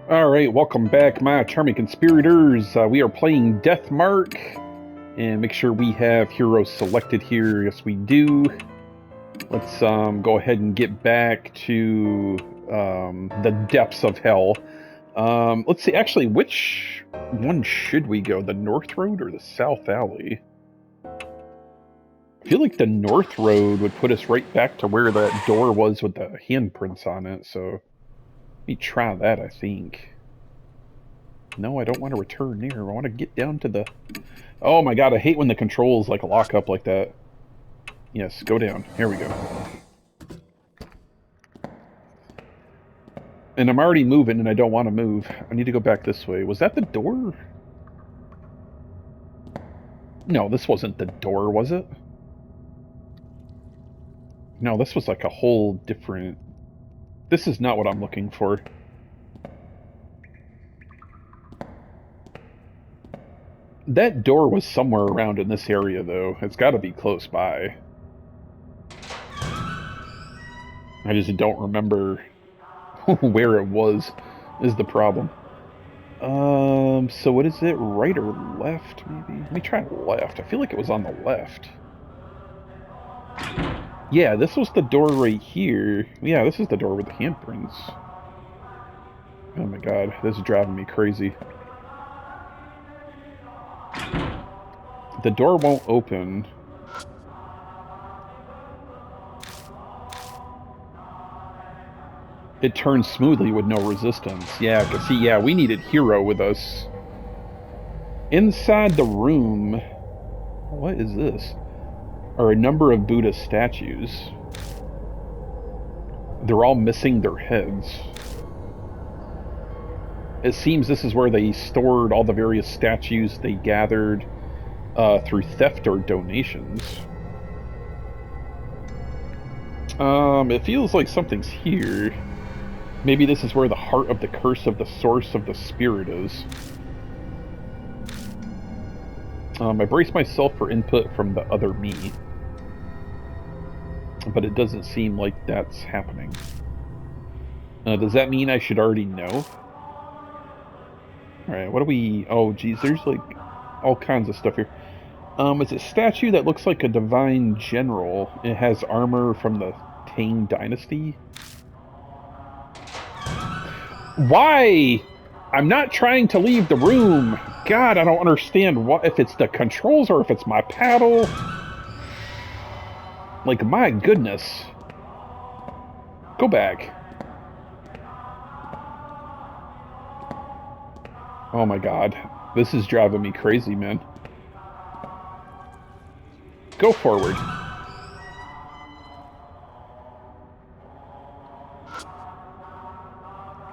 Alright, welcome back, my charming conspirators. We are playing Death Mark. And make sure we have heroes selected here. Yes, we do. Let's go ahead and get back to the depths of hell. Let's see, actually, which one should we go? The North Road or the South Alley? I feel like the North Road would put us right back to where that door was with the handprints on it, so let me try that, I think. No, I don't want to return near. I want to get down to the... Oh my god, I hate when the controls like lock up like that. Yes, go down. Here we go. And I'm already moving and I don't want to move. I need to go back this way. Was that the door? No, this wasn't the door, was it? No, this was like a whole different... This is not what I'm looking for. That door was somewhere around in this area, though. It's got to be close by. I just don't remember where it was, is the problem. So what is it? Right or left, maybe? Let me try left. I feel like it was on the left. Yeah, this was the door right here. Yeah, this is the door with the handprints. Oh my god, this is driving me crazy. The door won't open. It turns smoothly with no resistance. Yeah, cause see, yeah, we needed Hero with us. Inside the room... What is this? Are a number of Buddha statues. They're all missing their heads. It seems this is where they stored all the various statues they gathered through theft or donations. It feels like something's here. Maybe this is where the heart of the curse of the source of the spirit is. I brace myself for input from the other me. But it doesn't seem like that's happening. Does that mean I should already know? Alright, what do we... Oh, geez, there's like all kinds of stuff here. It's a statue that looks like a divine general. It has armor from the Tang Dynasty. Why? I'm not trying to leave the room. God, I don't understand what if it's the controls or if it's my paddle. Like, my goodness. Go back. Oh my god. This is driving me crazy, man. Go forward.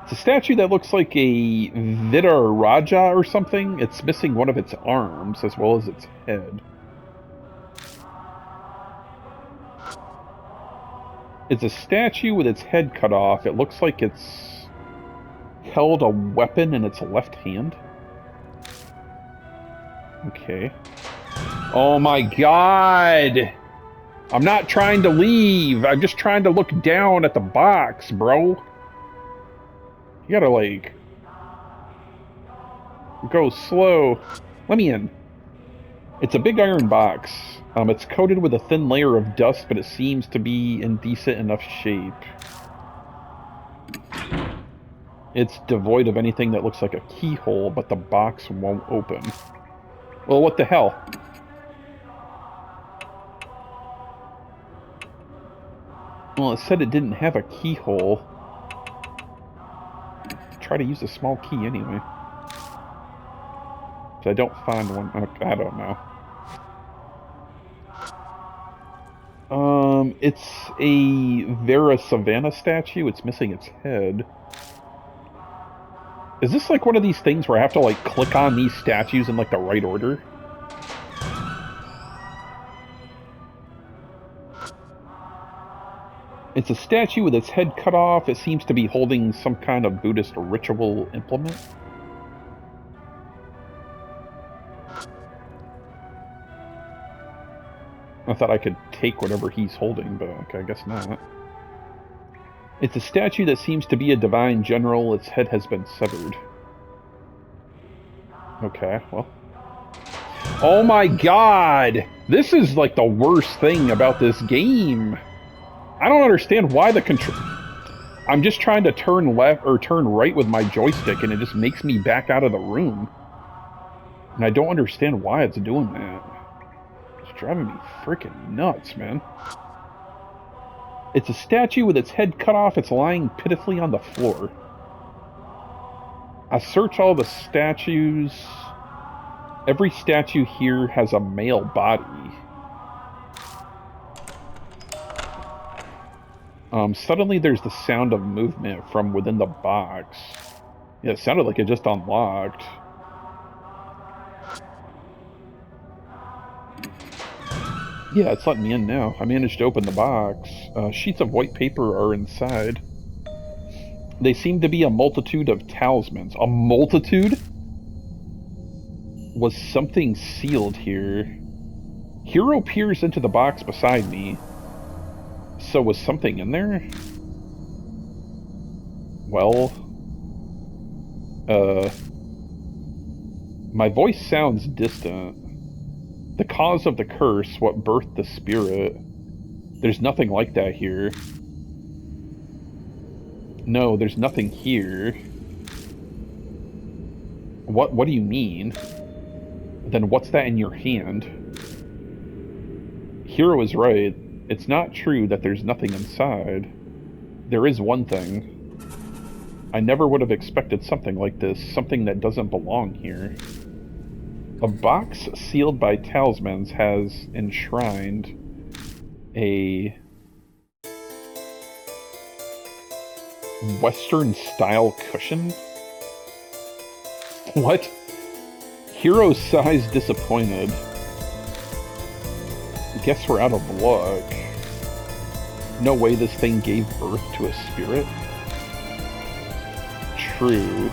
It's a statue that looks like a Vidaraja or something. It's missing one of its arms as well as its head. It's a statue with its head cut off. It looks like it's held a weapon in its left hand. Okay. Oh my god! I'm not trying to leave. I'm just trying to look down at the box, bro. You gotta, like... Go slow. Let me in. It's a big iron box. It's coated with a thin layer of dust, but it seems to be in decent enough shape. It's devoid of anything that looks like a keyhole, but the box won't open. Well, what the hell? Well, it said it didn't have a keyhole. Try to use a small key anyway. But I don't find one. I don't know. It's a Vera Savannah statue. It's missing its head. Is this like one of these things where I have to like click on these statues in like the right order? It's a statue with its head cut off. It seems to be holding some kind of Buddhist ritual implement. I thought I could take whatever he's holding, but okay, I guess not. It's a statue that seems to be a divine general. Its head has been severed. Okay, well. Oh my god! This is like the worst thing about this game. I don't understand why the control... I'm just trying to turn left or turn right with my joystick and it just makes me back out of the room. And I don't understand why it's doing that. It's driving me freaking nuts, man. It's a statue with its head cut off. It's lying pitifully on the floor. I search all the statues. Every statue here has a male body. Suddenly there's the sound of movement from within the box. Yeah, it sounded like it just unlocked. Yeah, it's letting me in now. I managed to open the box. Sheets of white paper are inside. They seem to be a multitude of talismans. A multitude? Was something sealed here? Hero peers into the box beside me. So was something in there? Well... My voice sounds distant. The cause of the curse, what birthed the spirit. There's nothing like that here. No, there's nothing here. What do you mean? Then what's that in your hand? Hero is right. It's not true that there's nothing inside. There is one thing. I never would have expected something like this, something that doesn't belong here. A box sealed by talismans has enshrined a Western-style cushion? What? Hero sighs disappointed. Guess we're out of luck. No way this thing gave birth to a spirit? True.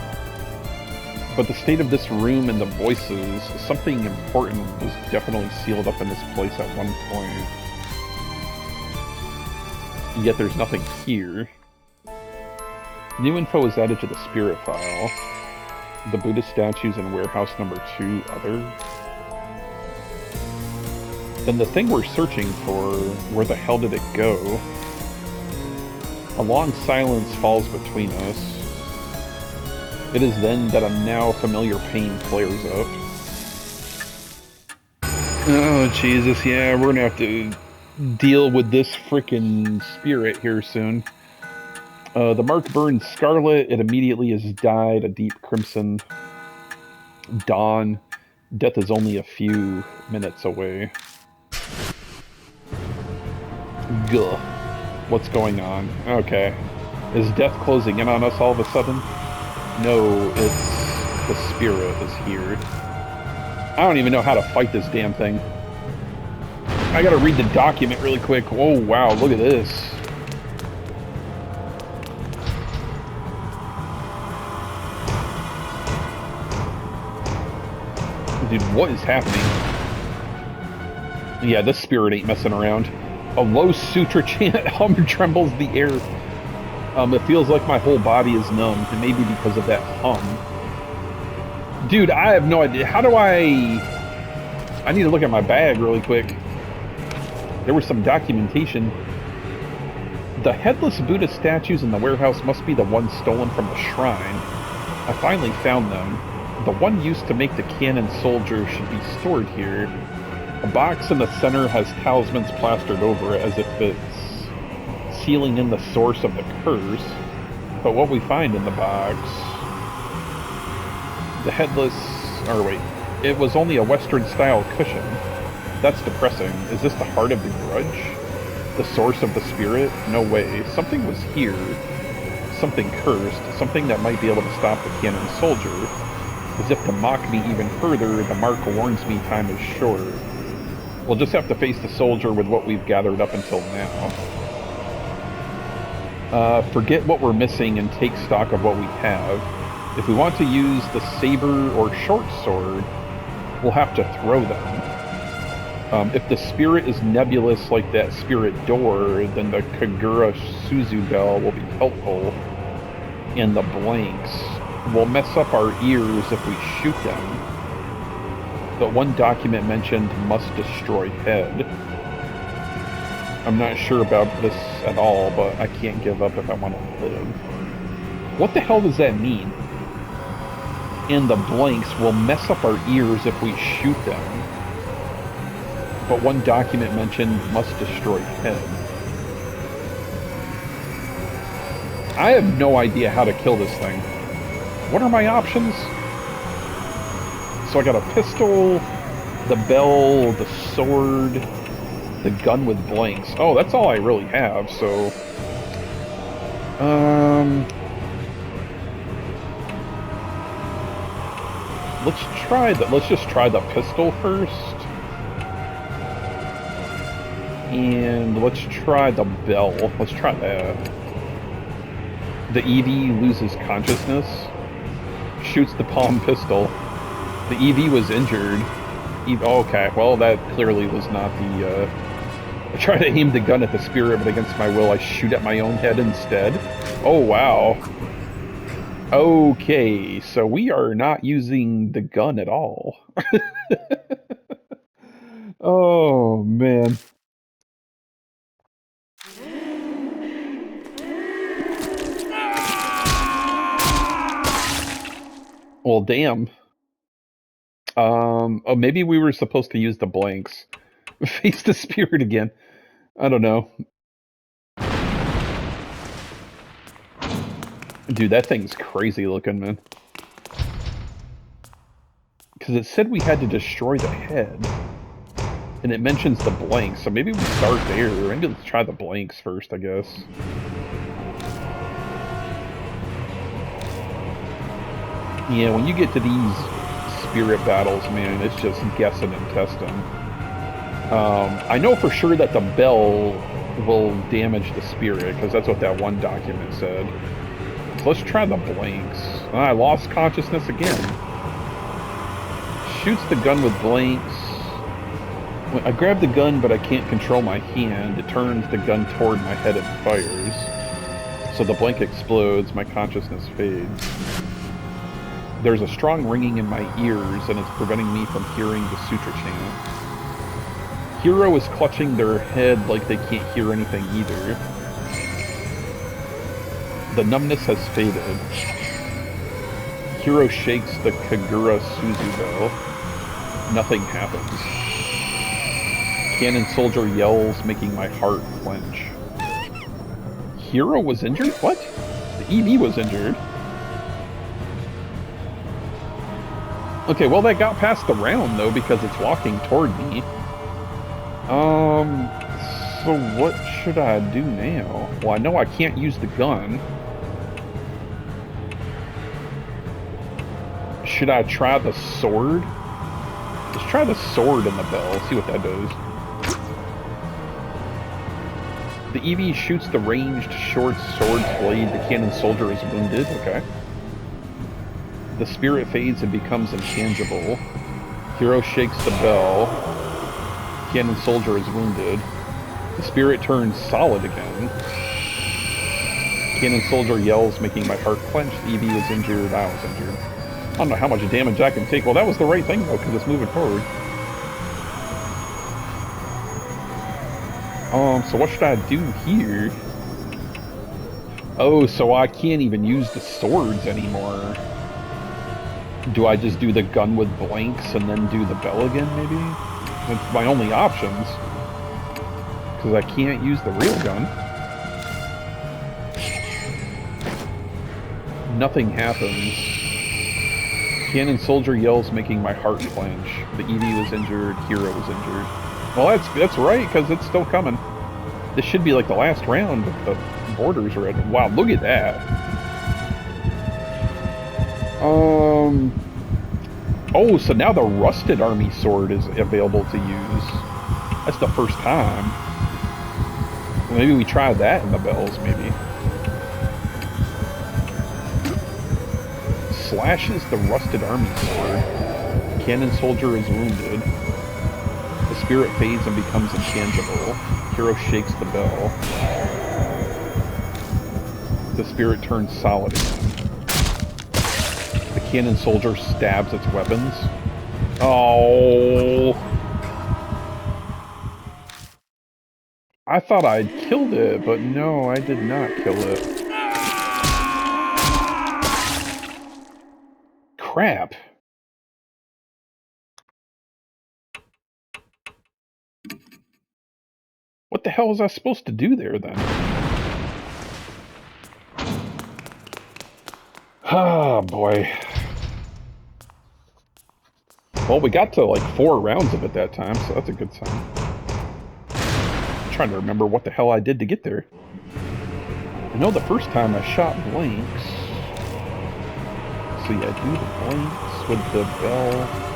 But the state of this room and the voices, something important was definitely sealed up in this place at one point. Yet there's nothing here. New info is added to the spirit file. The Buddhist statues in warehouse number 2, other. Then the thing we're searching for, where the hell did it go? A long silence falls between us. It is then that a now familiar pain flares up. Oh, Jesus, yeah, we're gonna have to deal with this frickin' spirit here soon. The mark burns scarlet. It immediately has dyed a deep crimson. Dawn. Death is only a few minutes away. Gah. What's going on? Okay. Is death closing in on us all of a sudden? No, it's... the spirit is here. I don't even know how to fight this damn thing. I gotta read the document really quick. Oh, wow, look at this. Dude, what is happening? Yeah, this spirit ain't messing around. A low sutra chant hum trembles the air. It feels like my whole body is numb, and maybe because of that hum. Dude, I have no idea. How do I need to look at my bag really quick. There was some documentation. The headless Buddha statues in the warehouse must be the ones stolen from the shrine. I finally found them. The one used to make the Kannon soldier should be stored here. A box in the center has talismans plastered over it as if it's sealing in the source of the curse. But what we find in the box... The headless... or wait, it was only a Western-style cushion. That's depressing. Is this the heart of the grudge? The source of the spirit? No way. Something was here. Something cursed. Something that might be able to stop the Kannon soldier. As if to mock me even further, the mark warns me time is short. We'll just have to face the soldier with what we've gathered up until now. Forget what we're missing and take stock of what we have. If we want to use the saber or short sword, we'll have to throw them. If the spirit is nebulous like that spirit door, then the Kagura Suzu bell will be helpful, and the blanks will mess up our ears if we shoot them. But one document mentioned must destroy head. I'm not sure about this at all, but I can't give up if I want to live. What the hell does that mean? And the blanks will mess up our ears if we shoot them. But one document mentioned must destroy head. I have no idea how to kill this thing. What are my options? So I got a pistol, the bell, the sword, the gun with blanks. Oh, that's all I really have, so... Let's just try the pistol first. And let's try the bell. Let's try that. The EV loses consciousness. Shoots the palm pistol. The EV was injured. Okay, well that clearly was not the... I try to aim the gun at the spirit, but against my will I shoot at my own head instead. Oh wow. Okay, so we are not using the gun at all. Oh man. Well, damn. Oh, maybe we were supposed to use the blanks. Face the spirit again. I don't know. Dude, that thing's crazy looking, man. Because it said we had to destroy the head. And it mentions the blanks, so maybe we start there. Maybe let's try the blanks first, I guess. Yeah, when you get to these spirit battles, man, it's just guessing and testing. I know for sure that the bell will damage the spirit, because that's what that one document said. So let's try the blanks. I lost consciousness again. Shoots the gun with blanks. I grab the gun, but I can't control my hand. It turns the gun toward my head and fires. So the blank explodes, my consciousness fades. There's a strong ringing in my ears, and it's preventing me from hearing the sutra chant. Hero is clutching their head like they can't hear anything either. The numbness has faded. Hero shakes the Kagura Suzu bell. Nothing happens. Cannon soldier yells, making my heart clench. Hero was injured? What? The EV was injured. Okay, well that got past the round though because it's walking toward me. So what should I do now? Well, I know I can't use the gun. Should I try the sword? Let's try the sword and the bell, see what that does. The EV shoots the ranged short sword's blade. The cannon soldier is wounded. Okay. The spirit fades and becomes intangible. Hero shakes the bell. Cannon soldier is wounded. The spirit turns solid again. Cannon soldier yells, making my heart clench. The EV is injured. I was injured. I don't know how much damage I can take. Well, that was the right thing, though, because it's moving forward. So what should I do here? Oh, so I can't even use the swords anymore. Do I just do the gun with blanks and then do the bell again, maybe? That's my only options. Because I can't use the real gun. Nothing happens. Cannon soldier yells, making my heart clench. The EV was injured, Hero was injured. Well, that's right, because it's still coming. This should be like the last round, but the borders are at... Wow, look at that. Oh, so now the rusted army sword is available to use. That's the first time. Well, maybe we try that in the bells, maybe. Slashes the rusted army sword. Cannon soldier is wounded. The spirit fades and becomes intangible. Hero shakes the bell. The spirit turns solid again. The cannon soldier stabs its weapons. Oh! I thought I'd killed it, but no, I did not kill it. Crap! What the hell was I supposed to do there, then? Ah, boy. Well, we got to like 4 rounds of it that time, so that's a good sign. I'm trying to remember what the hell I did to get there. I know the first time I shot blanks. So yeah, do the blanks with the bell.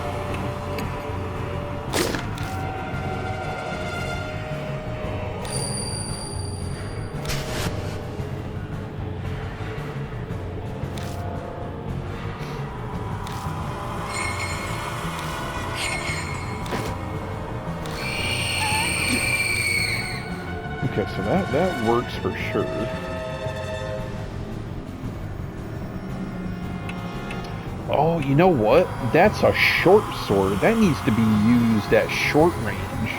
Okay, so that works for sure. Oh, you know what? That's a short sword. That needs to be used at short range.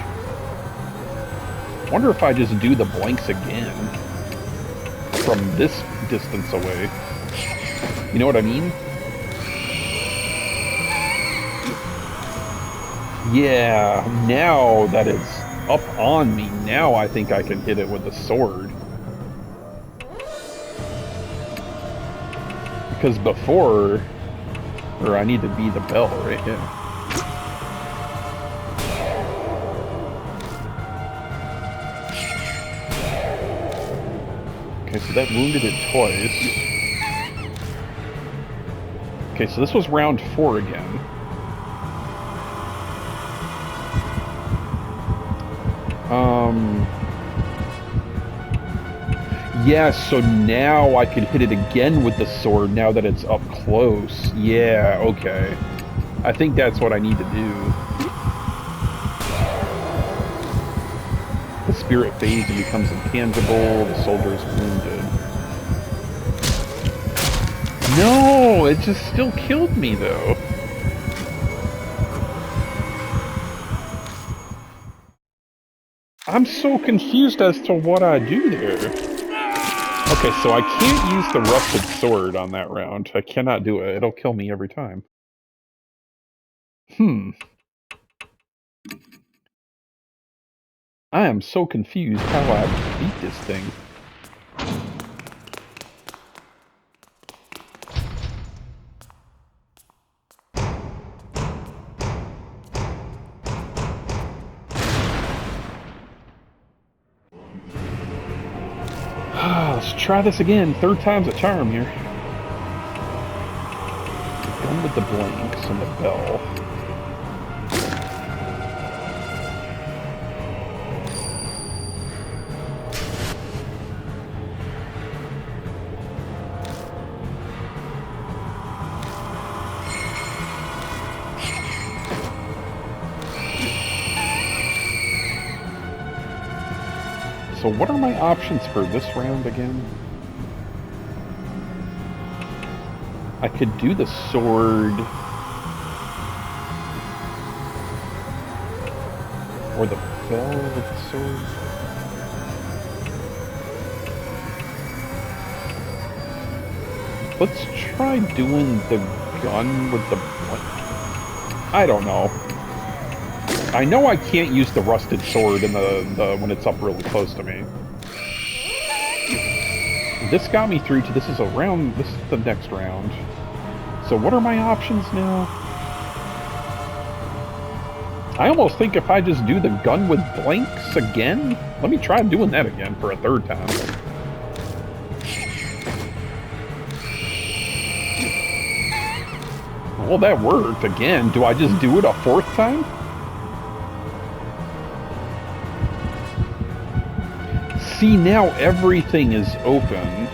Wonder if I just do the blanks again from this distance away. You know what I mean? Yeah, now that it's up on me, now I think I can hit it with the sword. Because before, or I need to be the bell right here. Okay, so that wounded it twice. Okay, so this was round 4 again. Yeah, so now I could hit it again with the sword now that it's up close. Yeah, okay. I think that's what I need to do. The spirit fades and becomes intangible. The soldier is wounded. No, it just still killed me though. I'm so confused as to what I do there. Okay, so I can't use the rusted sword on that round. I cannot do it. It'll kill me every time. I am so confused how I beat this thing. Let's try this again. 3rd time's a charm here. Gun with the blanks and the bell. So what are my options for this round again? I could do the sword. Or the bell with the sword. Let's try doing the gun with the blank. I don't know. I know I can't use the rusted sword in the when it's up really close to me. This got me through to this is the next round. So what are my options now? I almost think if I just do the gun with blanks again, let me try doing that again for a 3rd time. Well, that worked again. Do I just do it a 4th time? See, now everything is open.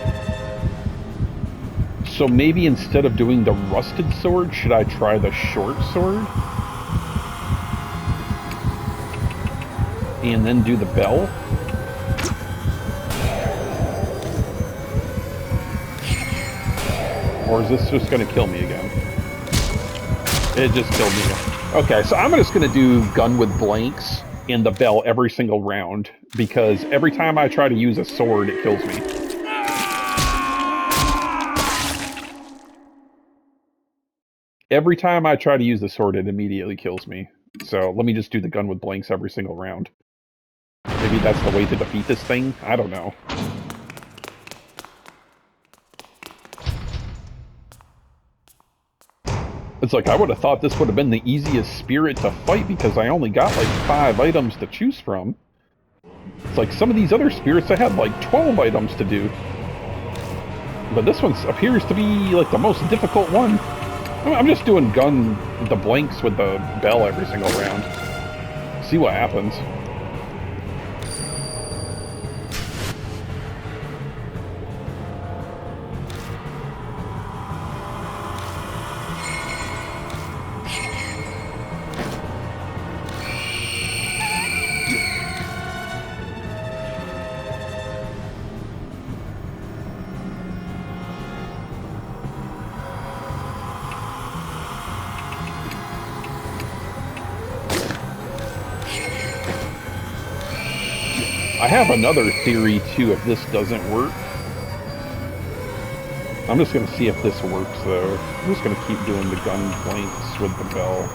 So maybe instead of doing the rusted sword, should I try the short sword? and then do the bell. Or is this just going to kill me again? It just killed me. Okay, so I'm just going to do gun with blanks and the bell every single round, because every time I try to use a sword, it kills me. Every time I try to use the sword, it immediately kills me. So let me just do the gun with blanks every single round. Maybe that's the way to defeat this thing? I don't know. It's like, I would have thought this would have been the easiest spirit to fight because I only got like 5 items to choose from. It's like some of these other spirits I had like 12 items to do. But this one appears to be like the most difficult one. I'm just doing gun the blanks with the bell every single round. See what happens. I have another theory, too, if this doesn't work. I'm just going to see if this works, though. I'm just going to keep doing the gun blanks with the bell.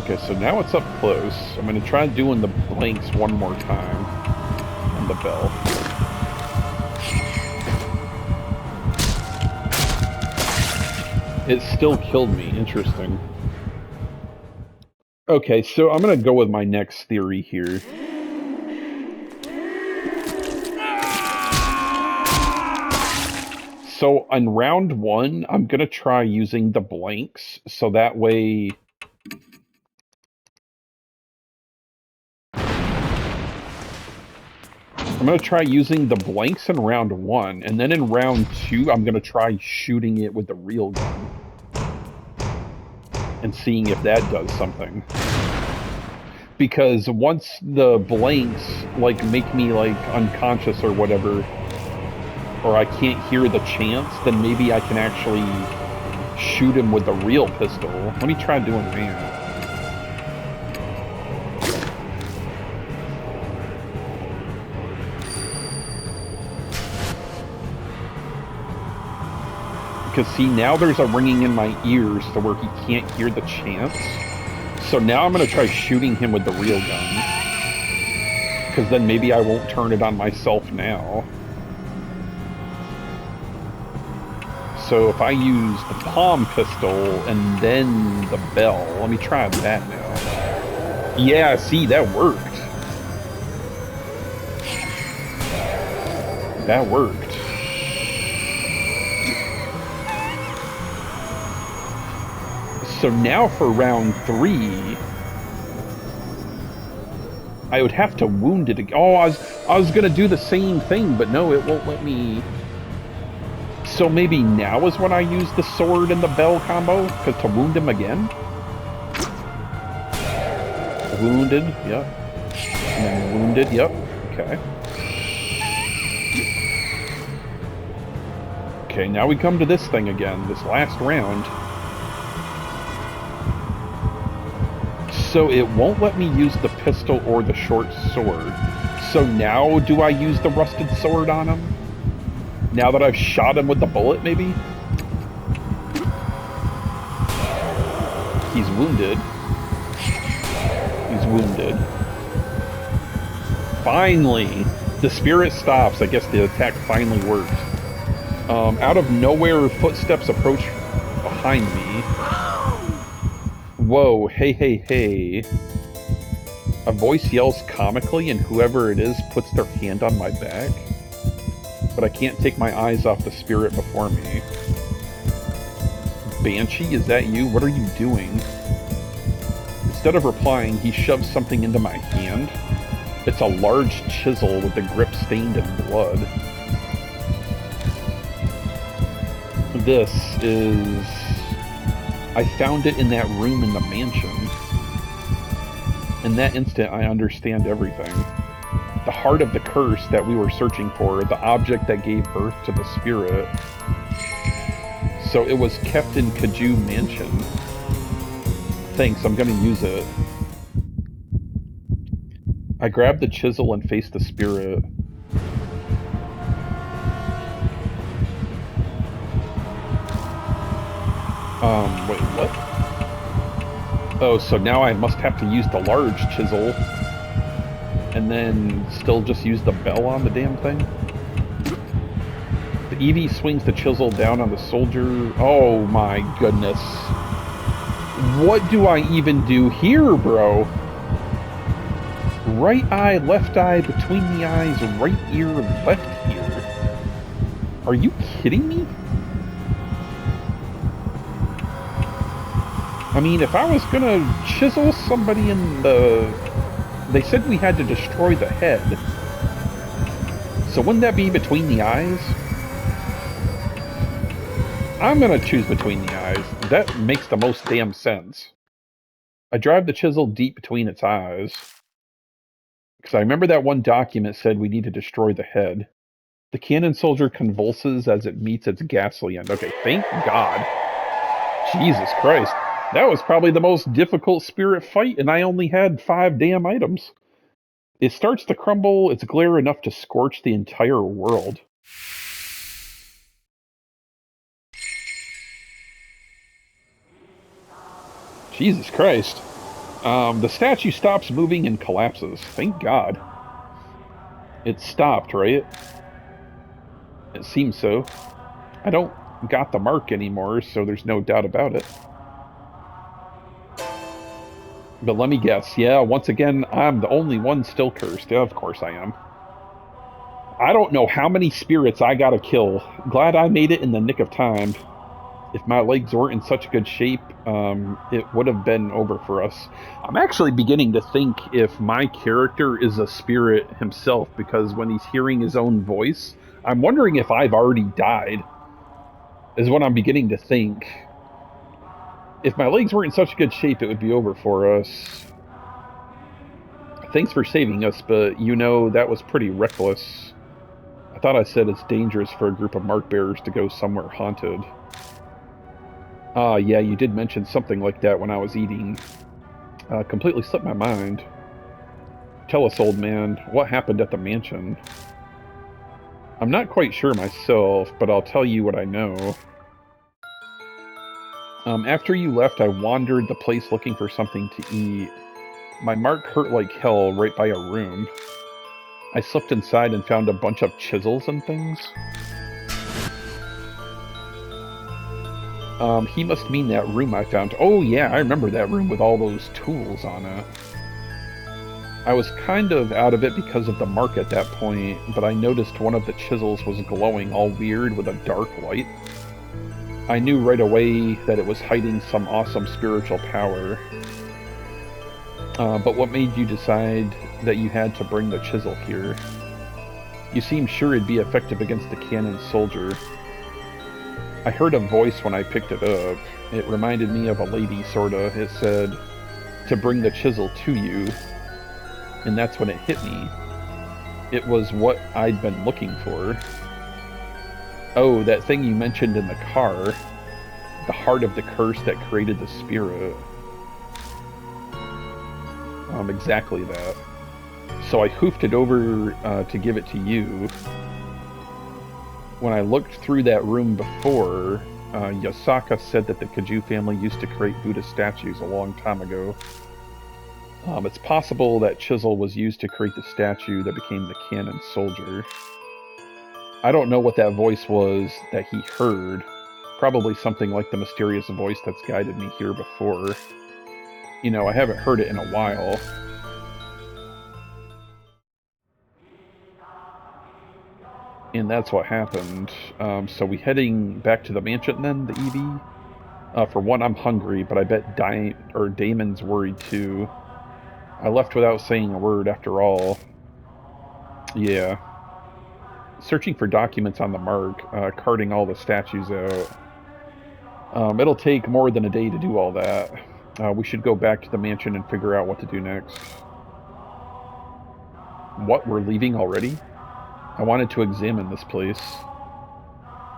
Okay, so now it's up close. I'm going to try doing the blanks one more time. And the bell. It still killed me. Interesting. Okay, so I'm going to go with my next theory here. So on round 1, I'm going to try using the blanks, so that way... I'm going to try using the blanks in round 1, and then in round 2, I'm going to try shooting it with the real gun. And seeing if that does something. Because once the blanks, like, make me, like, unconscious or whatever, or I can't hear the chants, then maybe I can actually shoot him with the real pistol. Let me try doing that. Because see, now there's a ringing in my ears to where he can't hear the chants. So now I'm going to try shooting him with the real gun. Because then maybe I won't turn it on myself now. So if I use the palm pistol and then the bell, let me try that now. Yeah, see, that worked. That worked. So now for round 3, I would have to wound it again. Oh, I was gonna do the same thing, but no, it won't let me. So maybe now is when I use the sword and the bell combo, because to wound him again. Wounded, yep. And then wounded, yep. Okay. Okay, now we come to this thing again, this last round. So it won't let me use the pistol or the short sword. So now do I use the rusted sword on him? Now that I've shot him with the bullet, maybe? He's wounded. He's wounded. Finally! The spirit stops. I guess the attack finally worked. Out of nowhere, footsteps approach behind me. Whoa, hey, hey, hey. A voice yells comically, and whoever it is puts their hand on my back. But I can't take my eyes off the spirit before me. Banshee, is that you? What are you doing? Instead of replying, he shoves something into my hand. It's a large chisel with the grip stained in blood. This is... I found it in that room in the mansion. In that instant, I understand everything. The heart of the curse that we were searching for, the object that gave birth to the spirit. So it was kept in Kaju Mansion. Thanks, I'm gonna use it. I grabbed the chisel and faced the spirit. Wait, what? Oh, so now I must have to use the large chisel and then still just use the bell on the damn thing? The Eevee swings the chisel down on the soldier. Oh my goodness. What do I even do here, bro? Right eye, left eye, between the eyes, right ear, left ear. Are you kidding me? I mean, if I was gonna chisel somebody in the... They said we had to destroy the head. So wouldn't that be between the eyes? I'm gonna choose between the eyes. That makes the most damn sense. I drive the chisel deep between its eyes. Because I remember that one document said we need to destroy the head. The cannon soldier convulses as it meets its ghastly end. Okay, thank God. Jesus Christ. That was probably the most difficult spirit fight, and I only had 5 damn items. It starts to crumble, its glare enough to scorch the entire world. Jesus Christ. The statue stops moving and collapses. Thank God. It stopped, right? It seems so. I don't got the mark anymore, so there's no doubt about it. But let me guess. Yeah, once again, I'm the only one still cursed. Yeah, of course I am. I don't know how many spirits I gotta kill. Glad I made it in the nick of time. If my legs weren't in such good shape, it would have been over for us. I'm actually beginning to think if my character is a spirit himself, because when he's hearing his own voice, I'm wondering if I've already died, is what I'm beginning to think. If my legs weren't in such good shape, it would be over for us. Thanks for saving us, but you know, that was pretty reckless. I thought I said it's dangerous for a group of mark bearers to go somewhere haunted. Yeah, you did mention something like that when I was eating. Completely slipped my mind. Tell us, old man, what happened at the mansion? I'm not quite sure myself, but I'll tell you what I know. After you left, I wandered the place looking for something to eat. My mark hurt like hell right by a room. I slipped inside and found a bunch of chisels and things. He must mean that room I found. Oh yeah, I remember that room with all those tools on it. I was kind of out of it because of the mark at that point, but I noticed one of the chisels was glowing all weird with a dark light. I knew right away that it was hiding some awesome spiritual power. But what made you decide that you had to bring the chisel here? You seemed sure it'd be effective against the cannon soldier. I heard a voice when I picked it up. It reminded me of a lady, sorta. It said, to bring the chisel to you. And that's when it hit me. It was what I'd been looking for. Oh, that thing you mentioned in the car. The heart of the curse that created the spirit. Exactly that. So I hoofed it over to give it to you. When I looked through that room before, Yasaka said that the Kaju family used to create Buddha statues a long time ago. It's possible that chisel was used to create the statue that became the cannon soldier. I don't know what that voice was that he heard. Probably something like the mysterious voice that's guided me here before. You know, I haven't heard it in a while. And that's what happened. So we heading back to the mansion then, the Eevee? For one, I'm hungry, but I bet Damon's worried too. I left without saying a word after all. Yeah. Searching for documents on the mark, carting all the statues out. It'll take more than a day to do all that. We should go back to the mansion and figure out what to do next. What, we're leaving already? I wanted to examine this place.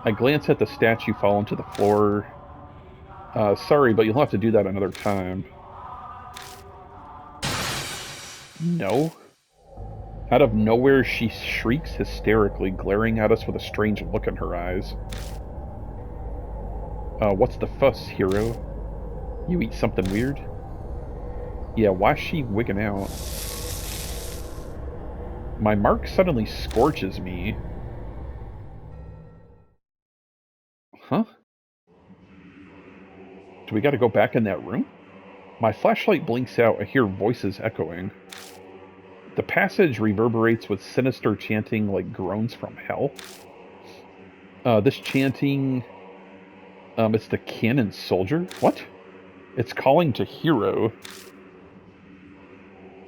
I glance at the statue fallen to the floor. Sorry, but you'll have to do that another time. No? Out of nowhere, she shrieks hysterically, glaring at us with a strange look in her eyes. What's the fuss, hero? You eat something weird? Yeah, why's she wigging out? My mark suddenly scorches me. Huh? Do we gotta go back in that room? My flashlight blinks out. I hear voices echoing. The passage reverberates with sinister chanting like groans from hell. This chanting... it's the Kannon soldier? What? It's calling to hero.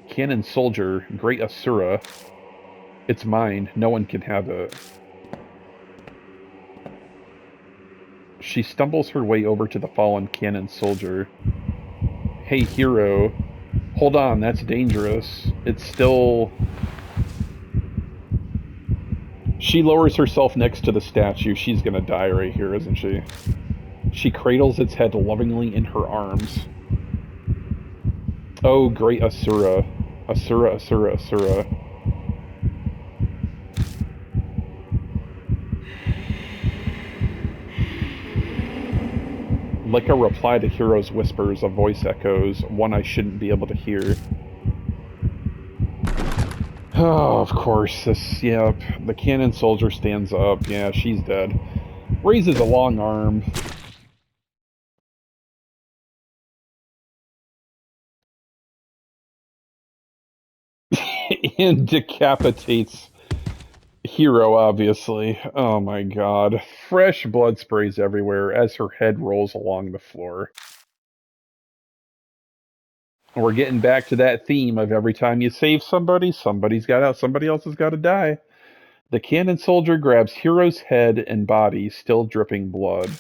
Kannon soldier, great Asura. It's mine. No one can have it. She stumbles her way over to the fallen Kannon soldier. Hey, hero. Hold on, that's dangerous. It's still... She lowers herself next to the statue. She's gonna die right here, isn't she? She cradles its head lovingly in her arms. Oh, great Asura. Asura, Asura, Asura. Like a reply to Hero's whispers, a voice echoes, one I shouldn't be able to hear. Oh, of course, yep. The Kannon soldier stands up. Yeah, she's dead. Raises a long arm. And decapitates Hero, obviously. Oh my god. Fresh blood sprays everywhere as her head rolls along the floor. We're getting back to that theme of every time you save somebody, somebody else has got to die. The Kannon soldier grabs Hero's head and body, still dripping blood.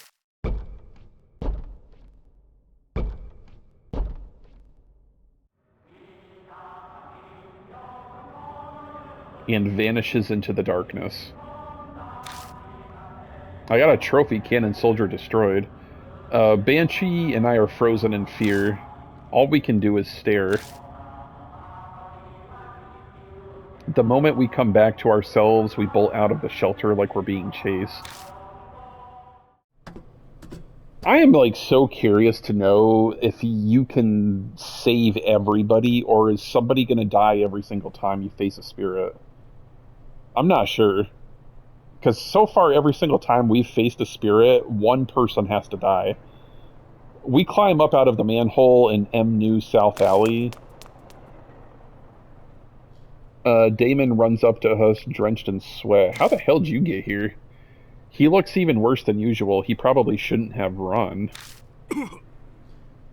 And vanishes into the darkness. I got a trophy. Kannon soldier destroyed. Banshee and I are frozen in fear. All we can do is stare. The moment we come back to ourselves, we bolt out of the shelter like we're being chased. I am, like, so curious to know if you can save everybody, or is somebody gonna die every single time you face a spirit? I'm not sure. Because so far, every single time we've faced a spirit, one person has to die. We climb up out of the manhole in New South Alley. Damon runs up to us, drenched in sweat. How the hell did you get here? He looks even worse than usual. He probably shouldn't have run.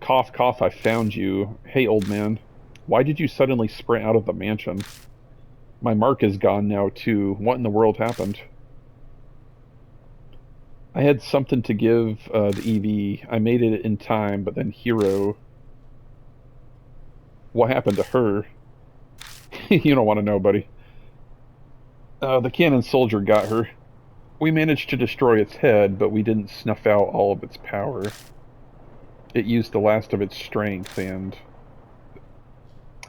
Cough, cough, I found you. Hey, old man. Why did you suddenly sprint out of the mansion? My mark is gone now, too. What in the world happened? I had something to give the EV. I made it in time, but then Hero... What happened to her? You don't want to know, buddy. The Kannon soldier got her. We managed to destroy its head, but we didn't snuff out all of its power. It used the last of its strength, and...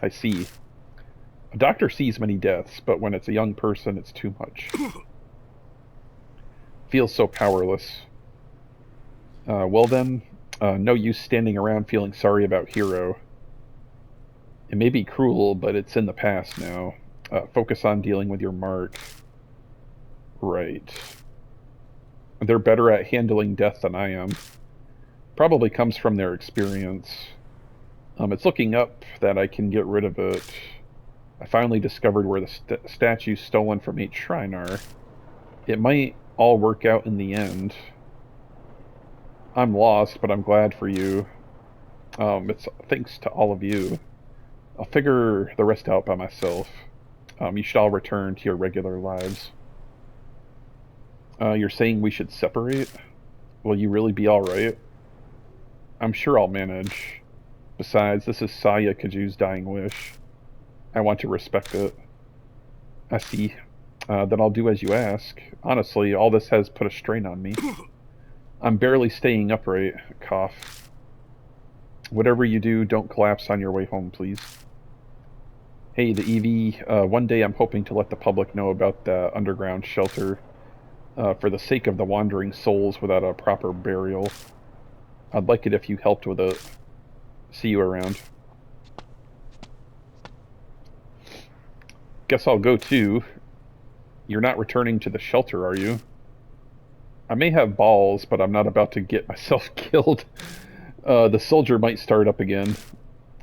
I see. A doctor sees many deaths, but when it's a young person, it's too much. Feels so powerless. Well then, no use standing around feeling sorry about Hero. It may be cruel, but it's in the past now. Focus on dealing with your mark. Right. They're better at handling death than I am. Probably comes from their experience. It's looking up that I can get rid of it. I finally discovered where the statues stolen from each shrine are. It might all work out in the end. I'm lost, but I'm glad for you. It's thanks to all of you. I'll figure the rest out by myself. You should all return to your regular lives. You're saying we should separate? Will you really be alright? I'm sure I'll manage. Besides, this is Saya Kaju's dying wish. I want to respect it. I see. Then I'll do as you ask. Honestly, all this has put a strain on me. I'm barely staying upright. Cough. Whatever you do, don't collapse on your way home, please. Hey, the EV. One day I'm hoping to let the public know about the underground shelter. For the sake of the wandering souls without a proper burial. I'd like it if you helped with it. See you around. Guess I'll go too. You're not returning to the shelter, are you? I may have balls, but I'm not about to get myself killed. The soldier might start up again.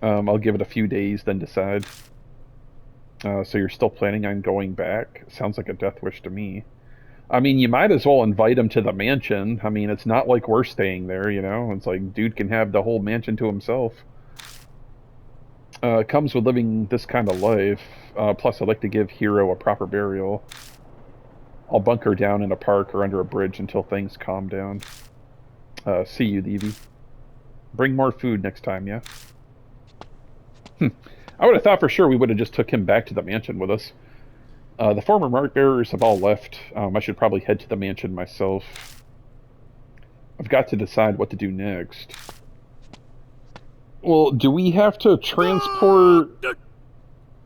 I'll give it a few days, then decide. So you're still planning on going back? Sounds like a death wish to me. I mean, you might as well invite him to the mansion. I mean, it's not like we're staying there, you know? It's like, dude can have the whole mansion to himself. It comes with living this kind of life. Plus, I'd like to give Hero a proper burial. I'll bunker down in a park or under a bridge until things calm down. See you, Evie. Bring more food next time, yeah? I would have thought for sure we would have just took him back to the mansion with us. The former mark bearers have all left. I should probably head to the mansion myself. I've got to decide what to do next. Well, do we have to transport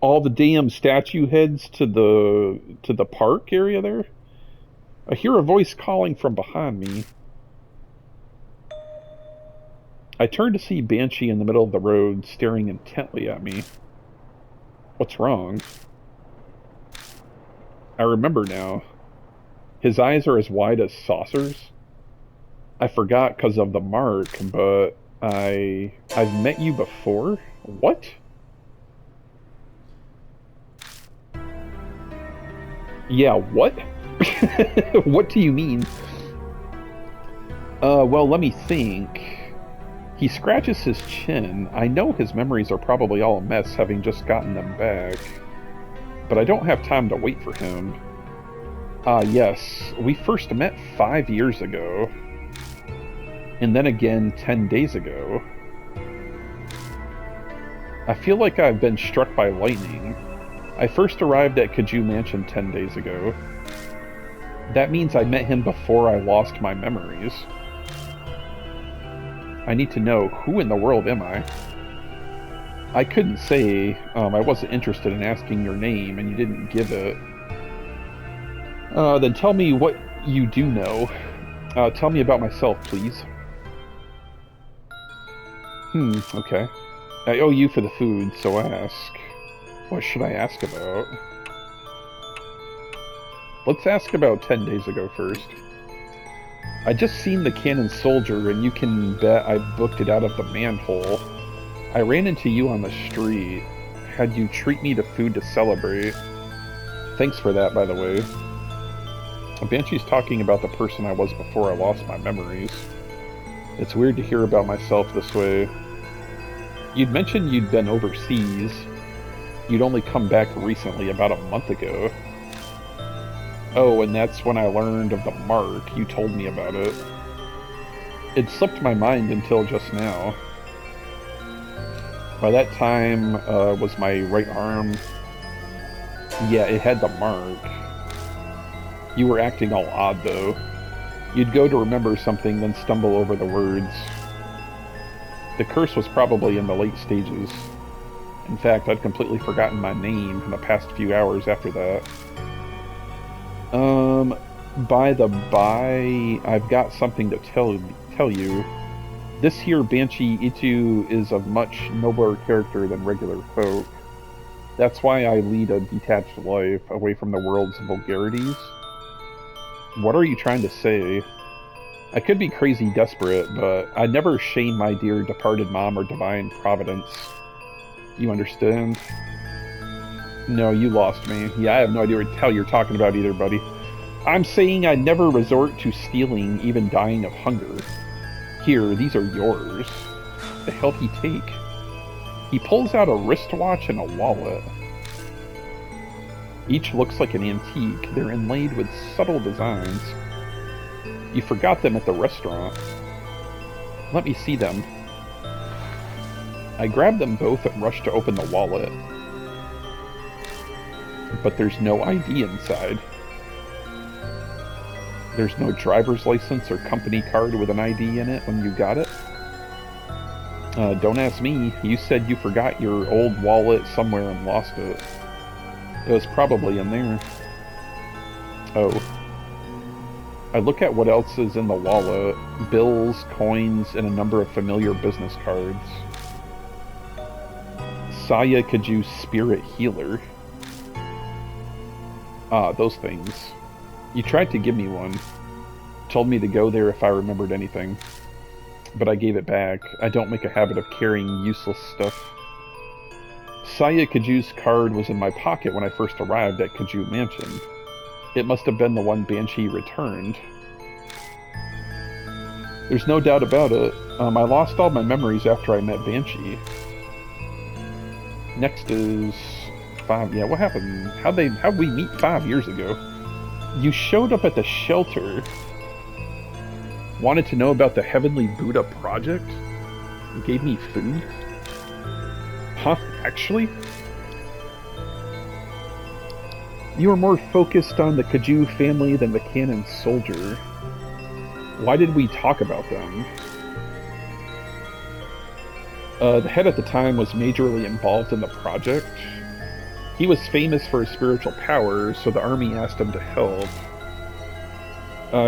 all the damn statue heads to the park area there? I hear a voice calling from behind me. I turn to see Banshee in the middle of the road, staring intently at me. What's wrong? I remember now. His eyes are as wide as saucers. I forgot because of the mark, but I've met you before? What? Yeah, what? What do you mean? Well, let me think. He scratches his chin. I know his memories are probably all a mess, having just gotten them back. But I don't have time to wait for him. Yes. We first met 5 years ago. And then again 10 days ago. I feel like I've been struck by lightning. I first arrived at Kaju Mansion 10 days ago. That means I met him before I lost my memories. I need to know, who in the world am I? I couldn't say. I wasn't interested in asking your name, and you didn't give it. Then tell me what you do know. Tell me about myself, please. Okay. I owe you for the food, so ask. What should I ask about? Let's ask about 10 days ago first. I just seen the Kannon soldier, and you can bet I booked it out of the manhole. I ran into you on the street. Had you treat me to food to celebrate. Thanks for that, by the way. Banshee's talking about the person I was before I lost my memories. It's weird to hear about myself this way. You'd mentioned you'd been overseas. You'd only come back recently, about a month ago. Oh, and that's when I learned of the mark. You told me about it. It slipped my mind until just now. By that time, was my right arm... Yeah, it had the mark. You were acting all odd, though. You'd go to remember something, then stumble over the words. The curse was probably in the late stages. In fact, I'd completely forgotten my name in the past few hours after that. By the by, I've got something to tell you. This here Banshee Itu is of much nobler character than regular folk. That's why I lead a detached life, away from the world's vulgarities. What are you trying to say? I could be crazy desperate, but I never shame my dear departed mom or divine providence. You understand? No, you lost me. Yeah, I have no idea what the hell you're talking about either, buddy. I'm saying I'd never resort to stealing, even dying of hunger. Here, these are yours. The hell did he take? He pulls out a wristwatch and a wallet. Each looks like an antique. They're inlaid with subtle designs. You forgot them at the restaurant. Let me see them. I grabbed them both and rushed to open the wallet. But there's no ID inside. There's no driver's license or company card with an ID in it when you got it. Don't ask me. You said you forgot your old wallet somewhere and lost it. It was probably in there. Oh. I look at what else is in the wallet. Bills, coins, and a number of familiar business cards. Saya could use Spirit Healer. Ah, those things. You tried to give me one. Told me to go there if I remembered anything. But I gave it back. I don't make a habit of carrying useless stuff. Saya Kaju's card was in my pocket when I first arrived at Kaju Mansion. It must have been the one Banshee returned. There's no doubt about it. I lost all my memories after I met Banshee. Next is 5. Yeah, what happened? How'd we meet 5 years ago? You showed up at the shelter. Wanted to know about the Heavenly Buddha project? Gave me food? Huh? Actually? You were more focused on the Kaju family than the Kannon soldier. Why did we talk about them? The head at the time was majorly involved in the project. He was famous for his spiritual powers, so the army asked him to help.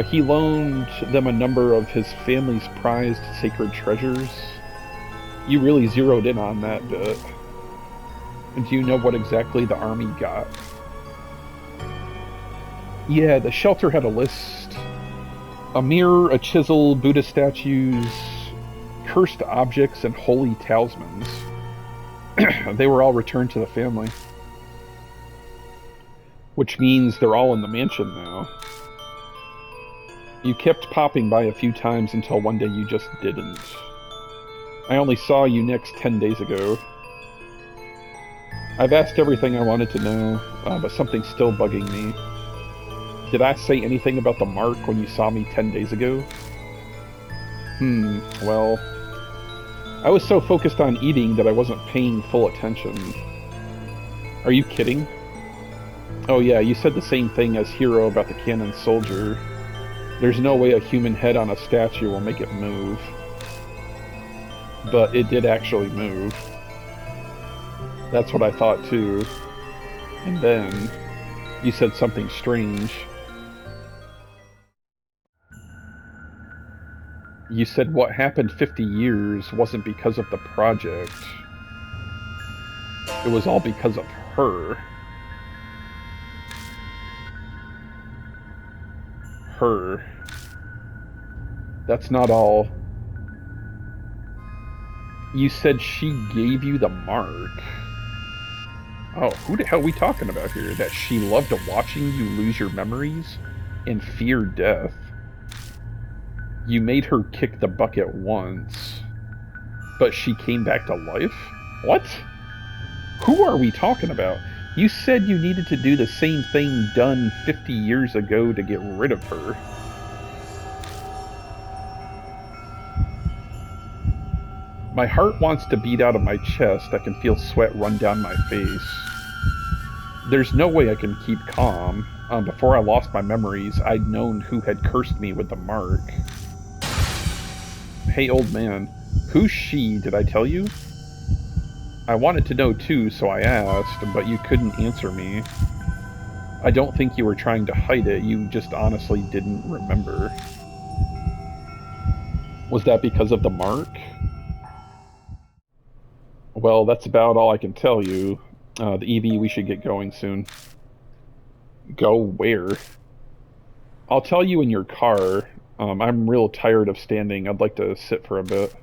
He loaned them a number of his family's prized sacred treasures. You really zeroed in on that bit. And do you know what exactly the army got? Yeah, the shelter had a list. A mirror, a chisel, Buddha statues, cursed objects, and holy talismans. They were all returned to the family. Which means they're all in the mansion now. You kept popping by a few times until one day you just didn't. I only saw you next 10 days ago. I've asked everything I wanted to know, but something's still bugging me. Did I say anything about the mark when you saw me 10 days ago? Well... I was so focused on eating that I wasn't paying full attention. Are you kidding? Oh yeah, you said the same thing as Hero about the Kannon soldier. There's no way a human head on a statue will make it move. But it did actually move. That's what I thought too. And then, you said something strange. You said what happened 50 years wasn't because of the project. It was all because of her. Her. That's not all. You said she gave you the mark. Oh, who the hell are we talking about here? That she loved watching you lose your memories and fear death. You made her kick the bucket once, but she came back to life? What? Who are we talking about? You said you needed to do the same thing done 50 years ago to get rid of her. My heart wants to beat out of my chest. I can feel sweat run down my face. There's no way I can keep calm. Before I lost my memories, I'd known who had cursed me with the mark. Hey, old man, who's she, did I tell you? I wanted to know too, so I asked, but you couldn't answer me. I don't think you were trying to hide it, you just honestly didn't remember. Was that because of the mark? Well, that's about all I can tell you. The EV, we should get going soon. Go where? I'll tell you in your car. I'm real tired of standing. I'd like to sit for a bit.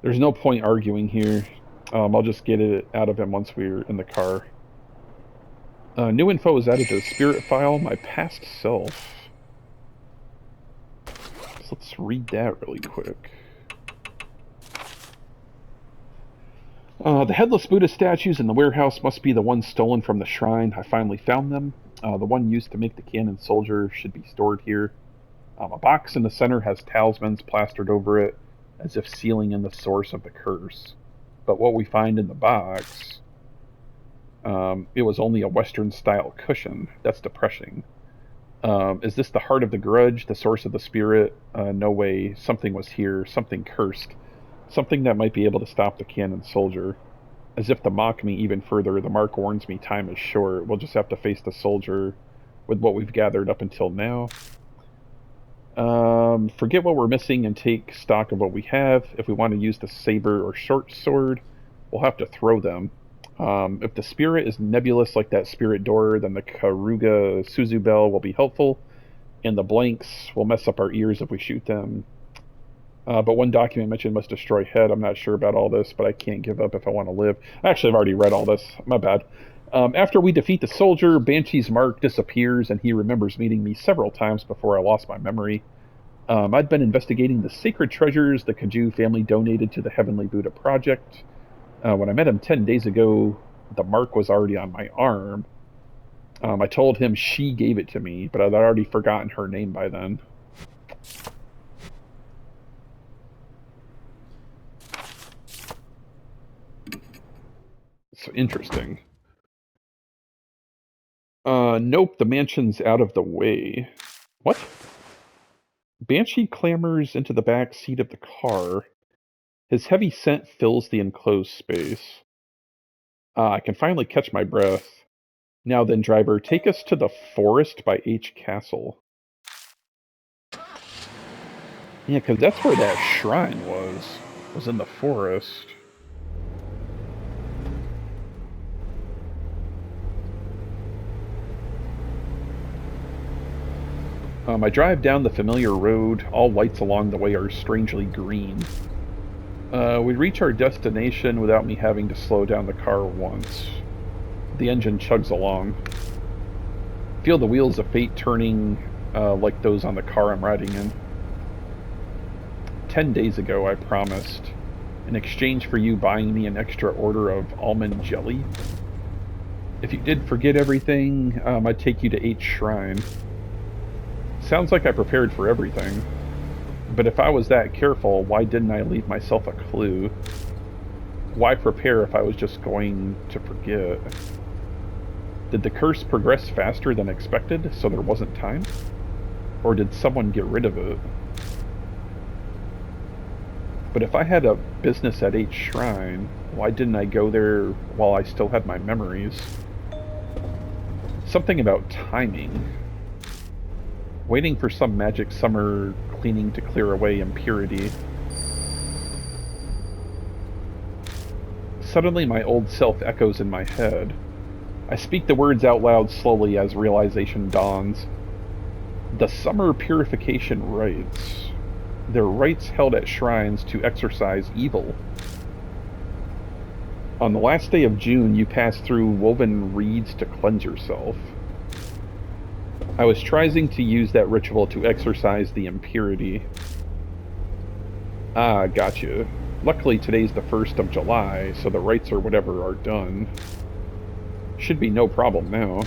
There's no point arguing here. I'll just get it out of him once we're in the car. New info is added to the spirit file, my past self. So let's read that really quick. The headless Buddha statues in the warehouse must be the ones stolen from the shrine. I finally found them. The one used to make the Kannon soldier should be stored here. A box in the center has talismans plastered over it, as if sealing in the source of the curse. But what we find in the box, it was only a Western-style cushion. That's depressing. Is this the heart of the grudge, the source of the spirit? No way. Something was here, something cursed. Something that might be able to stop the Kannon soldier. As if to mock me even further, the mark warns me time is short. We'll just have to face the soldier with what we've gathered up until now. Forget what we're missing and take stock of what we have. If we want to use the saber or short sword, we'll have to throw them. If the spirit is nebulous like that spirit door, then the Karuga Suzu bell will be helpful, and the blanks will mess up our ears if we shoot them. But one document mentioned must destroy head. I'm not sure about all this, but I can't give up if I want to live. Actually, I've already read all this. My bad. After we defeat the soldier, Banshee's mark disappears, and he remembers meeting me several times before I lost my memory. I'd been investigating the sacred treasures the Kaju family donated to the Heavenly Buddha Project. When I met him 10 days ago, the mark was already on my arm. I told him she gave it to me, but I'd already forgotten her name by then. So interesting. Nope, the mansion's out of the way. What? Banshee clambers into the back seat of the car. His heavy scent fills the enclosed space. I can finally catch my breath. Now then, driver, take us to the forest by H Castle. Yeah, because that's where that shrine was in the forest. I drive down the familiar road. All lights along the way are strangely green. We reach our destination without me having to slow down the car once. The engine chugs along. Feel the wheels of fate turning like those on the car I'm riding in. 10 days ago, I promised, in exchange for you buying me an extra order of almond jelly. If you did forget everything, I'd take you to H Shrine. Sounds like I prepared for everything. But if I was that careful, why didn't I leave myself a clue? Why prepare if I was just going to forget? Did the curse progress faster than expected, so there wasn't time? Or did someone get rid of it? But if I had a business at H Shrine, why didn't I go there while I still had my memories? Something about timing. Waiting for some magic summer cleaning to clear away impurity. Suddenly my old self echoes in my head. I speak the words out loud slowly as realization dawns. The summer purification rites. They're rites held at shrines to exorcise evil. On the last day of June, you pass through woven reeds to cleanse yourself. I was trying to use that ritual to exorcise the impurity. Ah, gotcha. Luckily today's the 1st of July, so the rites or whatever are done. Should be no problem now.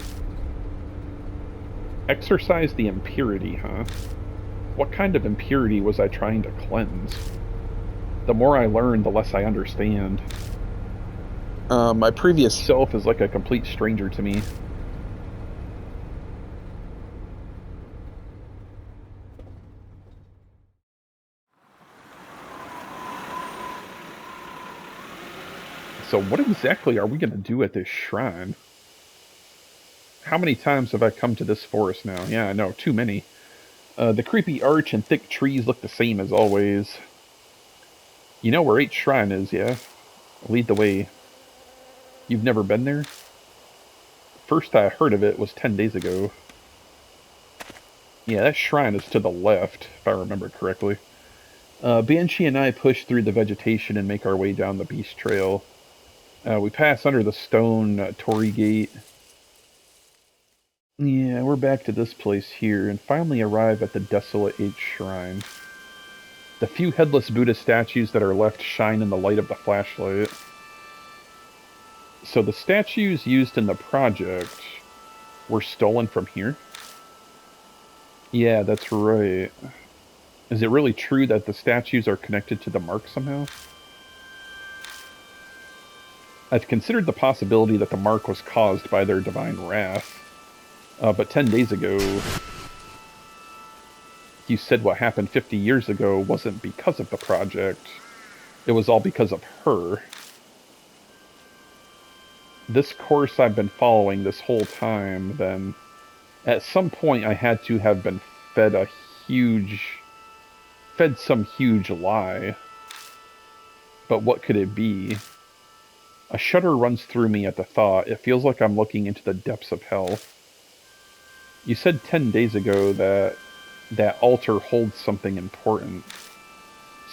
Exorcise the impurity, huh? What kind of impurity was I trying to cleanse? The more I learn, the less I understand. My previous self is like a complete stranger to me. So what exactly are we going to do at this shrine? How many times have I come to this forest now? Yeah, I know, too many. The creepy arch and thick trees look the same as always. You know where H Shrine is, yeah? Lead the way. You've never been there? First I heard of it was 10 days ago. Yeah, that shrine is to the left, if I remember correctly. Banshee and I push through the vegetation and make our way down the beast trail. We pass under the stone Torii Gate. Yeah, we're back to this place here, and finally arrive at the desolate H Shrine. The few headless Buddha statues that are left shine in the light of the flashlight. So the statues used in the project were stolen from here? Yeah, that's right. Is it really true that the statues are connected to the mark somehow? I've considered the possibility that the mark was caused by their divine wrath. But 10 days ago, you said what happened 50 years ago wasn't because of the project. It was all because of her. This course I've been following this whole time, then at some point I had to have been fed some huge lie. But what could it be? A shudder runs through me at the thought. It feels like I'm looking into the depths of hell. You said 10 days ago that that altar holds something important.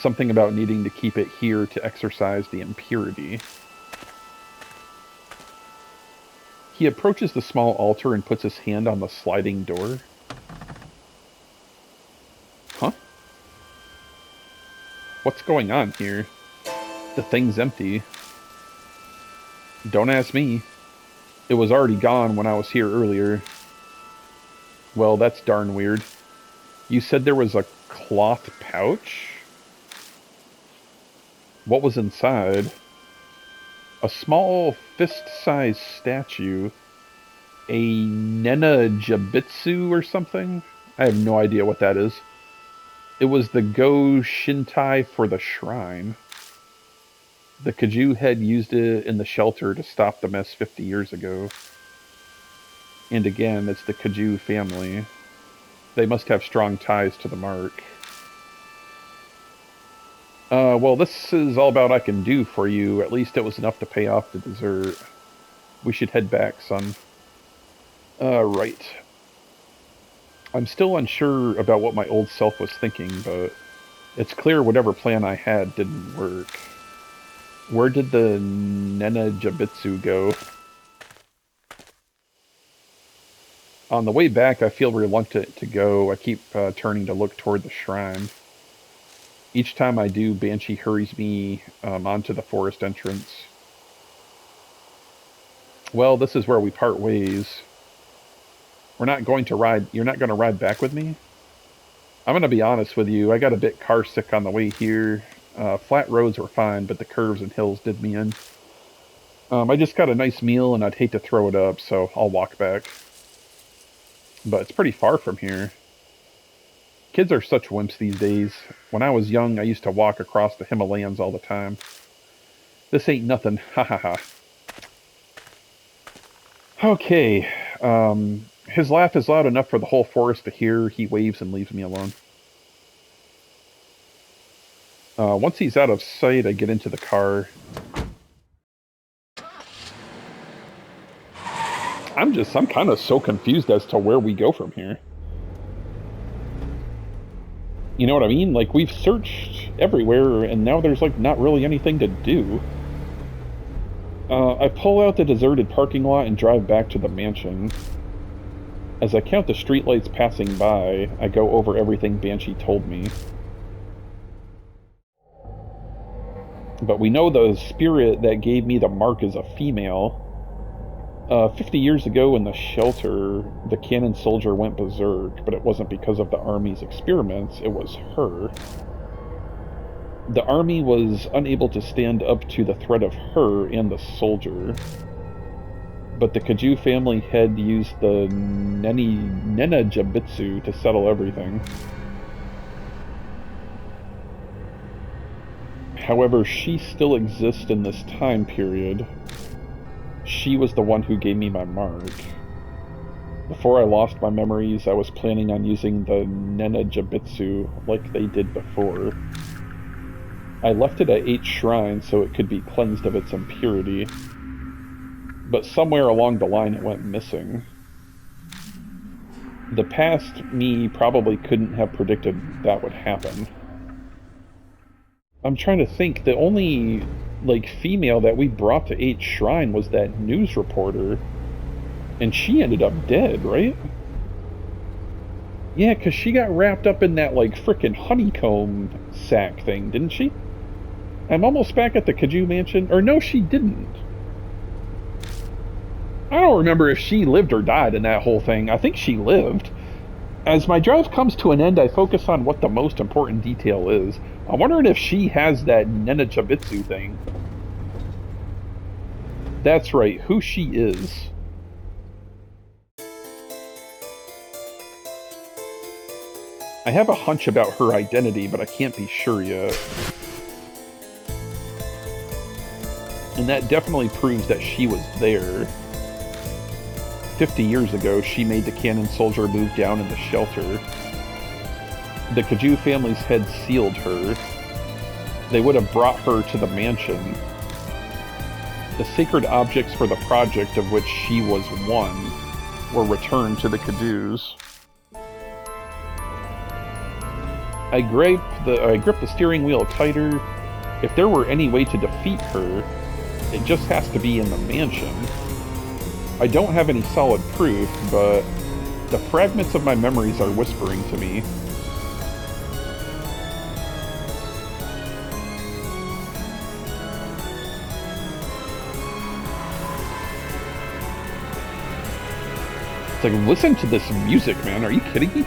Something about needing to keep it here to exorcise the impurity. He approaches the small altar and puts his hand on the sliding door. Huh? What's going on here? The thing's empty. Don't ask me. It was already gone when I was here earlier. Well, that's darn weird. You said there was a cloth pouch? What was inside? A small fist-sized statue. A Nena Jabitsu or something? I have no idea what that is. It was the Go Shintai for the shrine. The Kaju had used it in the shelter to stop the mess 50 years ago. And again, it's the Kaju family. They must have strong ties to the mark. Well, this is all about I can do for you. At least it was enough to pay off the dessert. We should head back, son. Right. I'm still unsure about what my old self was thinking, but it's clear whatever plan I had didn't work. Where did the Nena Jabitsu go? On the way back, I feel reluctant to go. I keep turning to look toward the shrine. Each time I do, Banshee hurries me onto the forest entrance. Well, this is where we part ways. You're not going to ride back with me? I'm going to be honest with you. I got a bit car sick on the way here. Flat roads were fine, but the curves and hills did me in. I just got a nice meal, and I'd hate to throw it up, so I'll walk back. But it's pretty far from here. Kids are such wimps these days. When I was young, I used to walk across the Himalayas all the time. This ain't nothing. Ha ha ha. Okay. His laugh is loud enough for the whole forest to hear. He waves and leaves me alone. Once he's out of sight, I get into the car. I'm kind of so confused as to where we go from here. You know what I mean? Like, we've searched everywhere, and now there's, like, not really anything to do. I pull out the deserted parking lot and drive back to the mansion. As I count the streetlights passing by, I go over everything Banshee told me. But we know the spirit that gave me the mark is a female. 50 years ago in the shelter, the Kannon soldier went berserk, but it wasn't because of the army's experiments, it was her. The army was unable to stand up to the threat of her and the soldier. But the Kaju family had used the Nena Jabitsu to settle everything. However, she still exists in this time period. She was the one who gave me my mark. Before I lost my memories, I was planning on using the Nena Jabitsu like they did before. I left it at 8 shrines so it could be cleansed of its impurity. But somewhere along the line it went missing. The past me probably couldn't have predicted that would happen. I'm trying to think, the only, like, female that we brought to 8 Shrine was that news reporter. And she ended up dead, right? Yeah, because she got wrapped up in that, like, frickin' honeycomb sack thing, didn't she? I'm almost back at the Kaju mansion. Or no, she didn't. I don't remember if she lived or died in that whole thing. I think she lived. As my drive comes to an end, I focus on what the most important detail is. I'm wondering if she has that Nena Jabitsu thing. That's right, who she is. I have a hunch about her identity, but I can't be sure yet. And that definitely proves that she was there. 50 years ago, she made the Kannon soldier move down in the shelter. The Kaju family's head sealed her. They would have brought her to the mansion. The sacred objects for the project of which she was one were returned to the Kajus. I grip the steering wheel tighter. If there were any way to defeat her, it just has to be in the mansion. I don't have any solid proof, but the fragments of my memories are whispering to me. It's like, listen to this music, man. Are you kidding me?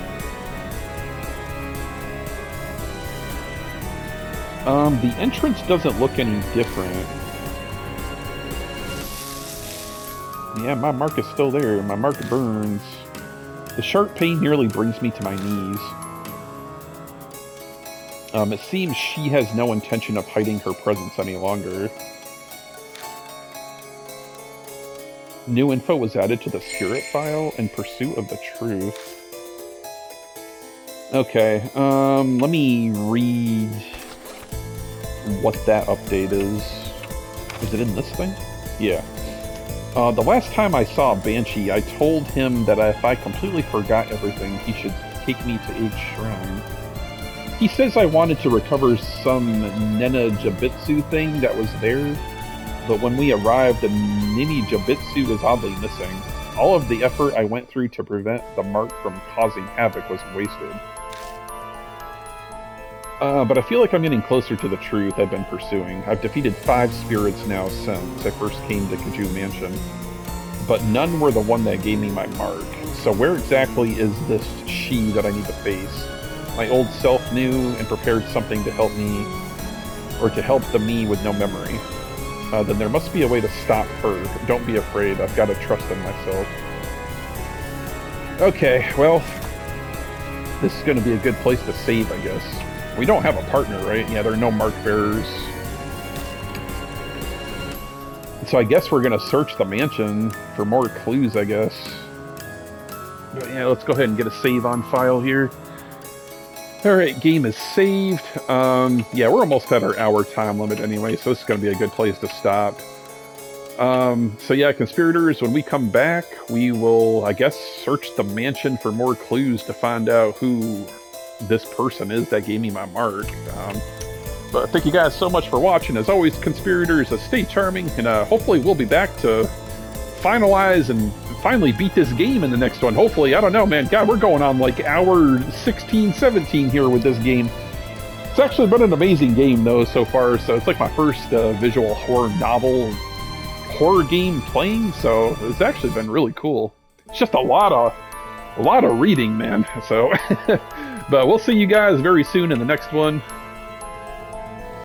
The entrance doesn't look any different. Yeah, my mark is still there. My mark burns. The sharp pain nearly brings me to my knees. It seems she has no intention of hiding her presence any longer. New info was added to the spirit file in pursuit of the truth. Okay, let me read what that update is. Is it in this thing? Yeah. The last time I saw Banshee, I told him that if I completely forgot everything, he should take me to H Shrine. He says I wanted to recover some Nena Jabitsu thing that was there, but when we arrived, the Nini Jabitsu was oddly missing. All of the effort I went through to prevent the mark from causing havoc was wasted. But I feel like I'm getting closer to the truth I've been pursuing. I've defeated 5 spirits now since I first came to Kaju Mansion, but none were the one that gave me my mark. So where exactly is this she that I need to face? My old self knew and prepared something to help me, or to help the me with no memory. Then there must be a way to stop her. Don't be afraid, I've got to trust in myself. Okay, well, this is going to be a good place to save, I guess. We don't have a partner, right? Yeah, there are no mark bearers. So I guess we're going to search the mansion for more clues, I guess. But yeah, let's go ahead and get a save on file here. Alright, game is saved. Yeah, we're almost at our hour time limit anyway, so this is going to be a good place to stop. So yeah, conspirators, when we come back, we will, I guess, search the mansion for more clues to find out who this person is that gave me my mark. But thank you guys so much for watching. As always, conspirators, stay charming, and hopefully we'll be back to finalize and finally beat this game in the next one. Hopefully, I don't know, man. God, we're going on like hour 16, 17 here with this game. It's actually been an amazing game, though, so far. So it's like my first visual horror novel horror game playing, so it's actually been really cool. It's just a lot of reading, man. So, but we'll see you guys very soon in the next one.